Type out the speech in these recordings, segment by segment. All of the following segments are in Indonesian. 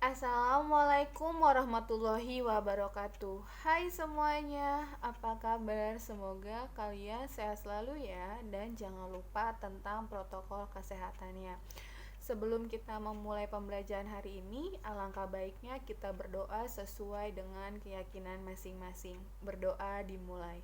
Assalamualaikum warahmatullahi wabarakatuh. Hai semuanya, apa kabar? Semoga kalian sehat selalu ya. Dan jangan lupa tentang protokol kesehatannya. Sebelum kita memulai pembelajaran hari ini, alangkah baiknya kita berdoa sesuai dengan keyakinan masing-masing. Berdoa dimulai.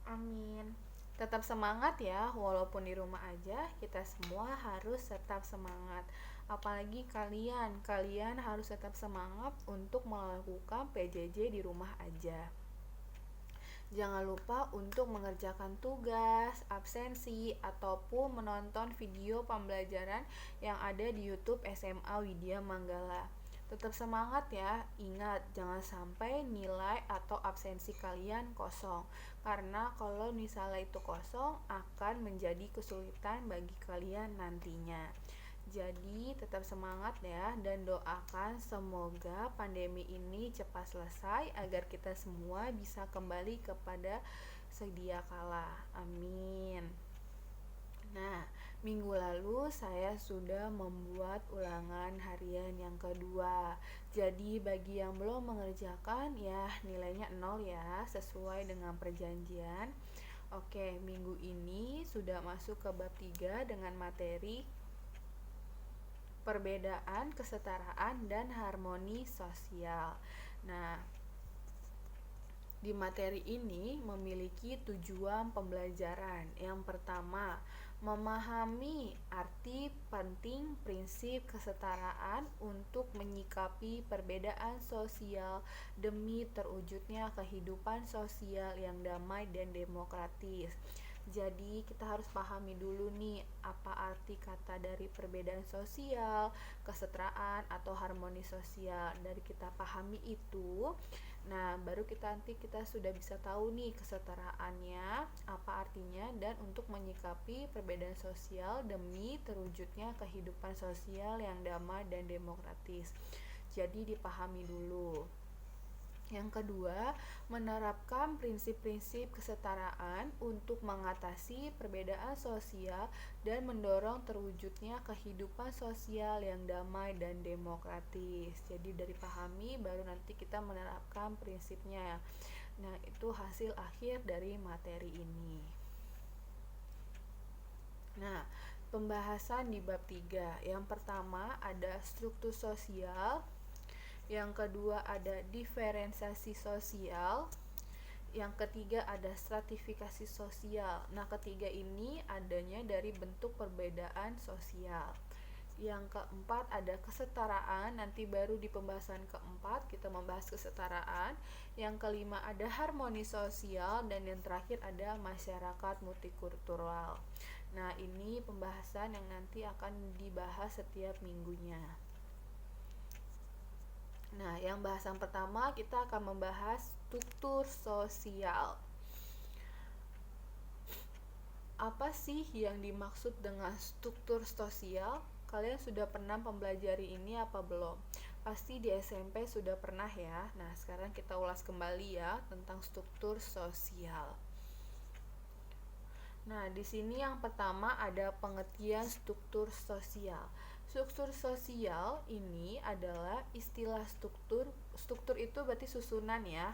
Amin. Tetap semangat ya, walaupun di rumah aja, kita semua harus tetap semangat. Apalagi kalian harus tetap semangat untuk melakukan PJJ di rumah aja. Jangan lupa untuk mengerjakan tugas, absensi, ataupun menonton video pembelajaran yang ada di YouTube SMA Widya Manggala. Tetap semangat ya, ingat jangan sampai nilai atau absensi kalian kosong. Karena kalau misalnya itu kosong akan menjadi kesulitan bagi kalian nantinya. Jadi tetap semangat ya dan doakan semoga pandemi ini cepat selesai agar kita semua bisa kembali kepada sedia kala. Amin. Nah, minggu lalu saya sudah membuat ulangan harian yang kedua. Jadi bagi yang belum mengerjakan ya nilainya 0 ya, sesuai dengan perjanjian. Oke, minggu ini sudah masuk ke bab 3 dengan materi perbedaan, kesetaraan, dan harmoni sosial. Nah, di materi ini memiliki tujuan pembelajaran. Yang pertama, memahami arti penting prinsip kesetaraan untuk menyikapi perbedaan sosial demi terwujudnya kehidupan sosial yang damai dan demokratis. Jadi kita harus pahami dulu nih apa arti kata dari perbedaan sosial, kesetaraan atau harmoni sosial. Dari kita pahami itu, nah baru kita sudah bisa tahu nih kesetaraannya apa artinya dan untuk menyikapi perbedaan sosial demi terwujudnya kehidupan sosial yang damai dan demokratis. Jadi dipahami dulu. Yang kedua, menerapkan prinsip-prinsip kesetaraan untuk mengatasi perbedaan sosial dan mendorong terwujudnya kehidupan sosial yang damai dan demokratis. Jadi dari pahami baru nanti kita menerapkan prinsipnya. Nah, itu hasil akhir dari materi ini. Nah, pembahasan di bab 3. Yang pertama ada struktur sosial, yang kedua ada diferensiasi sosial, yang ketiga ada stratifikasi sosial. Nah, ketiga ini adanya dari bentuk perbedaan sosial. Yang keempat ada kesetaraan, nanti baru di pembahasan keempat kita membahas kesetaraan. Yang kelima ada harmoni sosial dan yang terakhir ada masyarakat multikultural. Nah, ini pembahasan yang nanti akan dibahas setiap minggunya. Nah, yang bahasan pertama kita akan membahas struktur sosial. Apa sih yang dimaksud dengan struktur sosial? Kalian sudah pernah mempelajari ini apa belum? Pasti di SMP sudah pernah ya. Nah, sekarang kita ulas kembali ya tentang struktur sosial. Nah, di sini yang pertama ada pengertian struktur sosial. Struktur sosial ini adalah istilah struktur. Struktur itu berarti susunan ya.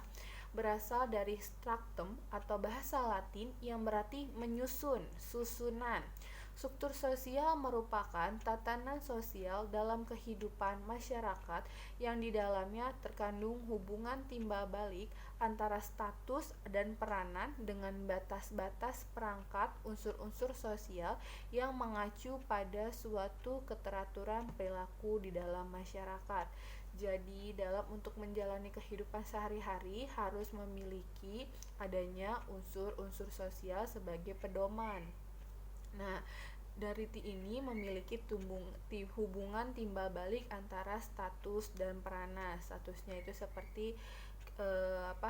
Berasal dari structum atau bahasa Latin yang berarti menyusun, susunan. Struktur sosial merupakan tatanan sosial dalam kehidupan masyarakat yang di dalamnya terkandung hubungan timbal balik antara status dan peranan dengan batas-batas perangkat unsur-unsur sosial yang mengacu pada suatu keteraturan perilaku di dalam masyarakat. Jadi dalam untuk menjalani kehidupan sehari-hari harus memiliki adanya unsur-unsur sosial sebagai pedoman. Nah, dari ini memiliki hubungan timbal balik antara status dan peranan. Statusnya itu seperti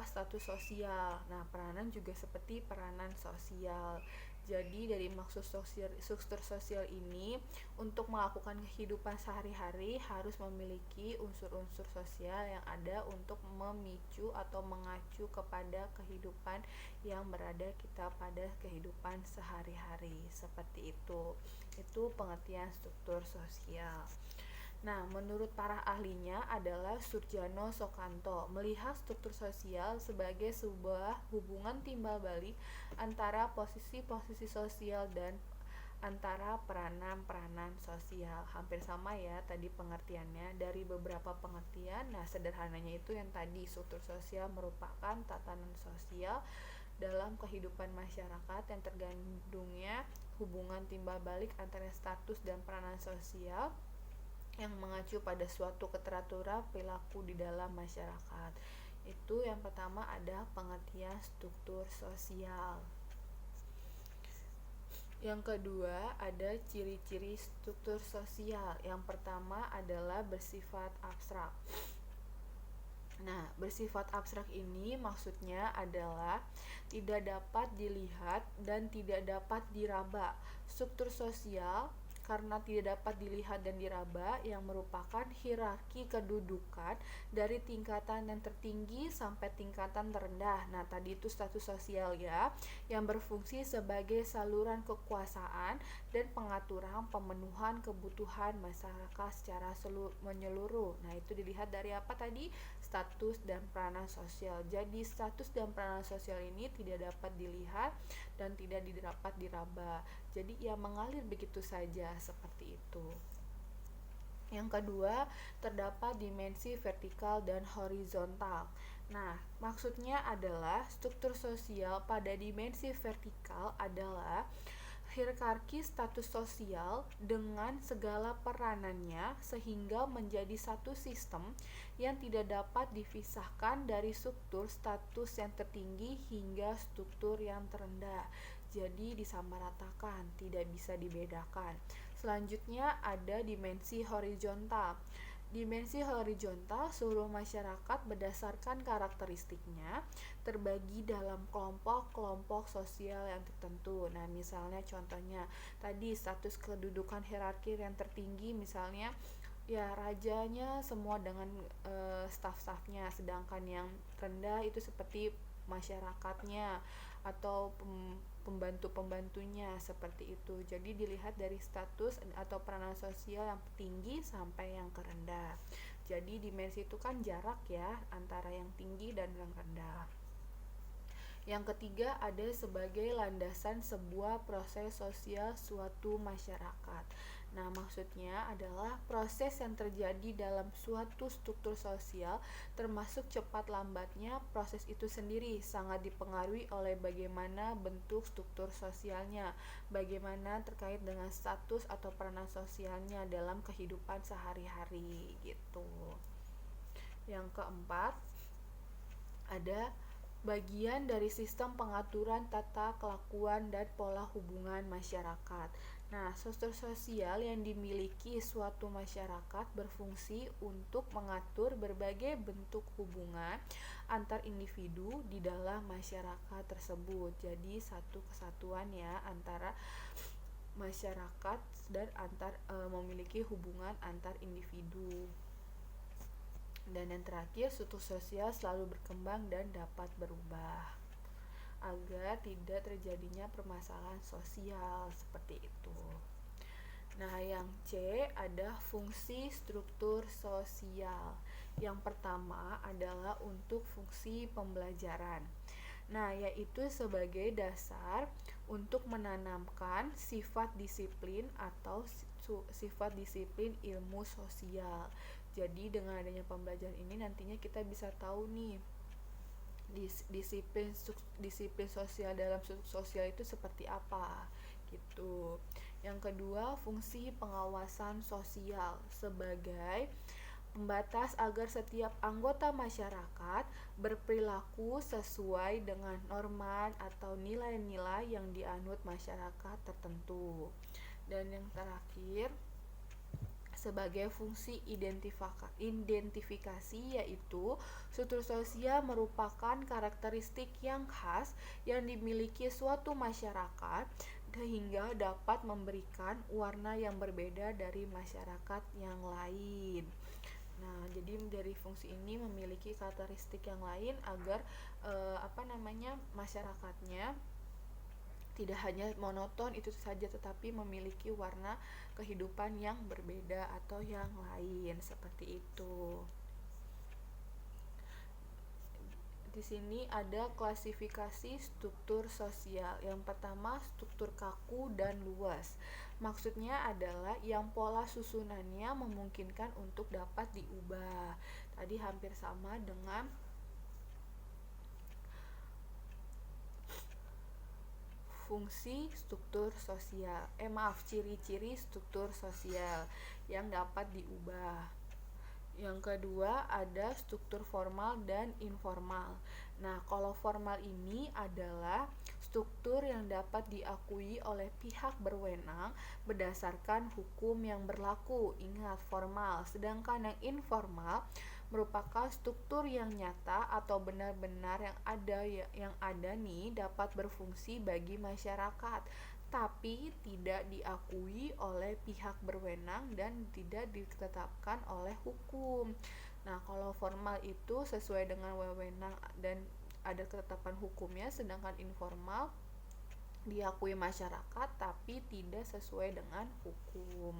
status sosial. Nah, peranan juga seperti peranan sosial. Jadi dari maksud struktur sosial ini untuk melakukan kehidupan sehari-hari harus memiliki unsur-unsur sosial yang ada untuk memicu atau mengacu kepada kehidupan yang berada kita pada kehidupan sehari-hari. Seperti itu. Itu pengertian struktur sosial. Nah, menurut para ahlinya adalah Surjano Soekanto melihat struktur sosial sebagai sebuah hubungan timbal balik antara posisi-posisi sosial dan antara peranan-peranan sosial. Hampir sama ya tadi pengertiannya dari beberapa pengertian. Nah, sederhananya itu yang tadi struktur sosial merupakan tatanan sosial dalam kehidupan masyarakat yang tergandungnya hubungan timbal balik antara status dan peranan sosial yang mengacu pada suatu keteraturan perilaku di dalam masyarakat. Itu yang pertama ada pengertian struktur sosial. Yang kedua ada ciri-ciri struktur sosial. Yang pertama adalah bersifat abstrak. Nah, bersifat abstrak ini maksudnya adalah tidak dapat dilihat dan tidak dapat diraba. Struktur sosial karena tidak dapat dilihat dan diraba yang merupakan hierarki kedudukan dari tingkatan yang tertinggi sampai tingkatan terendah. Nah, tadi itu status sosial ya, yang berfungsi sebagai saluran kekuasaan dan pengaturan pemenuhan kebutuhan masyarakat secara menyeluruh. Nah, itu dilihat dari apa tadi? Status dan peranan sosial. Jadi, status dan peranan sosial ini tidak dapat dilihat dan tidak dapat diraba. Jadi ia mengalir begitu saja seperti itu. Yang kedua, terdapat dimensi vertikal dan horizontal. Nah, maksudnya adalah struktur sosial pada dimensi vertikal adalah hierarki status sosial dengan segala peranannya sehingga menjadi satu sistem yang tidak dapat dipisahkan dari struktur status yang tertinggi hingga struktur yang terendah. Jadi disamaratakan, tidak bisa dibedakan. Selanjutnya ada dimensi horizontal. Dimensi horizontal seluruh masyarakat berdasarkan karakteristiknya terbagi dalam kelompok-kelompok sosial yang tertentu. Nah, misalnya contohnya tadi status kedudukan hierarki yang tertinggi misalnya ya rajanya semua dengan staf-stafnya, sedangkan yang rendah itu seperti masyarakatnya atau pembantu-pembantunya seperti itu. Jadi dilihat dari status atau peranan sosial yang tinggi sampai yang rendah. Jadi dimensi itu kan jarak ya antara yang tinggi dan yang rendah. Yang ketiga ada sebagai landasan sebuah proses sosial suatu masyarakat. Nah, maksudnya adalah proses yang terjadi dalam suatu struktur sosial termasuk cepat lambatnya proses itu sendiri sangat dipengaruhi oleh bagaimana bentuk struktur sosialnya, bagaimana terkait dengan status atau peranan sosialnya dalam kehidupan sehari-hari gitu. Yang keempat ada bagian dari sistem pengaturan tata kelakuan dan pola hubungan masyarakat. Nah, struktur sosial yang dimiliki suatu masyarakat berfungsi untuk mengatur berbagai bentuk hubungan antar individu di dalam masyarakat tersebut. Jadi satu kesatuan ya antara masyarakat dan memiliki hubungan antar individu. Dan yang terakhir, struktur sosial selalu berkembang dan dapat berubah agar tidak terjadinya permasalahan sosial seperti itu. Nah, yang C ada fungsi struktur sosial. Yang pertama adalah untuk fungsi pembelajaran. Nah, yaitu sebagai dasar untuk menanamkan sifat disiplin atau sifat disiplin ilmu sosial. Jadi dengan adanya pembelajaran ini nantinya kita bisa tahu nih disiplin sosial dalam sosial itu seperti apa gitu. Yang kedua, fungsi pengawasan sosial sebagai pembatas agar setiap anggota masyarakat berperilaku sesuai dengan norma atau nilai-nilai yang dianut masyarakat tertentu. Dan yang terakhir, sebagai fungsi identifikasi yaitu struktur sosial merupakan karakteristik yang khas yang dimiliki suatu masyarakat sehingga dapat memberikan warna yang berbeda dari masyarakat yang lain. Nah, jadi dari fungsi ini memiliki karakteristik yang lain agar masyarakatnya tidak hanya monoton itu saja, tetapi memiliki warna kehidupan yang berbeda atau yang lain seperti itu. Di sini ada klasifikasi struktur sosial. Yang pertama, struktur kaku dan luas. Maksudnya adalah yang pola susunannya memungkinkan untuk dapat diubah. Tadi hampir sama dengan fungsi struktur sosial. Ciri-ciri struktur sosial yang dapat diubah. Yang kedua ada struktur formal dan informal. Nah, kalau formal ini adalah struktur yang dapat diakui oleh pihak berwenang berdasarkan hukum yang berlaku. Ingat, formal. Sedangkan yang informal merupakan struktur yang nyata atau benar-benar yang ada nih dapat berfungsi bagi masyarakat, tapi tidak diakui oleh pihak berwenang dan tidak ditetapkan oleh hukum. Nah, kalau formal itu sesuai dengan wewenang dan ada ketetapan hukumnya, sedangkan informal diakui masyarakat tapi tidak sesuai dengan hukum.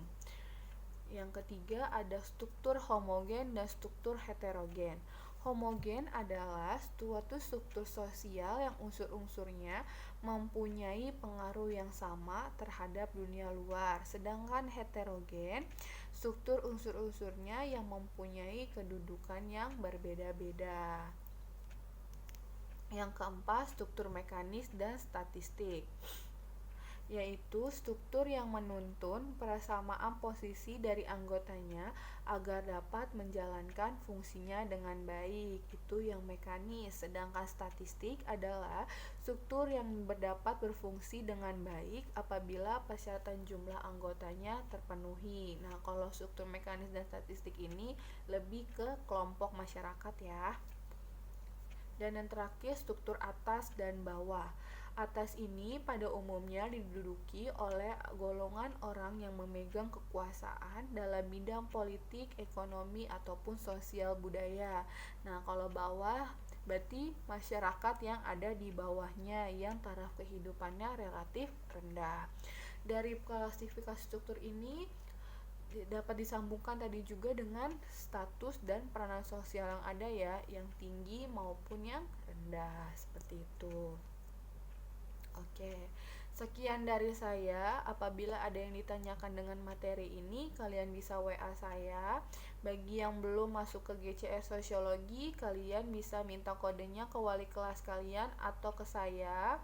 Yang ketiga ada struktur homogen dan struktur heterogen. Homogen adalah suatu struktur sosial yang unsur-unsurnya mempunyai pengaruh yang sama terhadap dunia luar. Sedangkan heterogen, struktur unsur-unsurnya yang mempunyai kedudukan yang berbeda-beda. Yang keempat, struktur mekanis dan statistik, yaitu struktur yang menuntun persamaan posisi dari anggotanya agar dapat menjalankan fungsinya dengan baik. Itu yang mekanis. Sedangkan statistik adalah struktur yang dapat berfungsi dengan baik apabila persyaratan jumlah anggotanya terpenuhi. Nah, kalau struktur mekanis dan statistik ini lebih ke kelompok masyarakat ya. Dan yang terakhir, struktur atas dan bawah. Atas ini pada umumnya diduduki oleh golongan orang yang memegang kekuasaan dalam bidang politik, ekonomi, ataupun sosial budaya. Nah, kalau bawah berarti masyarakat yang ada di bawahnya yang taraf kehidupannya relatif rendah. Dari klasifikasi struktur ini dapat disambungkan tadi juga dengan status dan peranan sosial yang ada ya, yang tinggi maupun yang rendah, seperti itu. Oke, sekian dari saya. Apabila ada yang ditanyakan dengan materi ini, kalian bisa WA saya. Bagi yang belum masuk ke GCR Sosiologi, kalian bisa minta kodenya ke wali kelas kalian atau ke saya.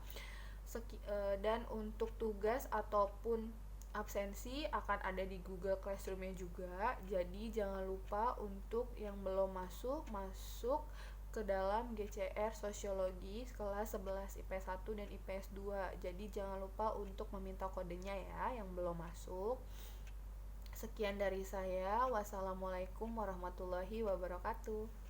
Dan untuk tugas ataupun absensi akan ada di Google Classroom-nya juga. Jadi jangan lupa untuk yang belum masuk ke dalam GCR Sosiologi kelas 11 IPS 1 dan IPS 2. Jadi jangan lupa untuk meminta kodenya ya yang belum masuk. Sekian dari saya. Wassalamualaikum warahmatullahi wabarakatuh.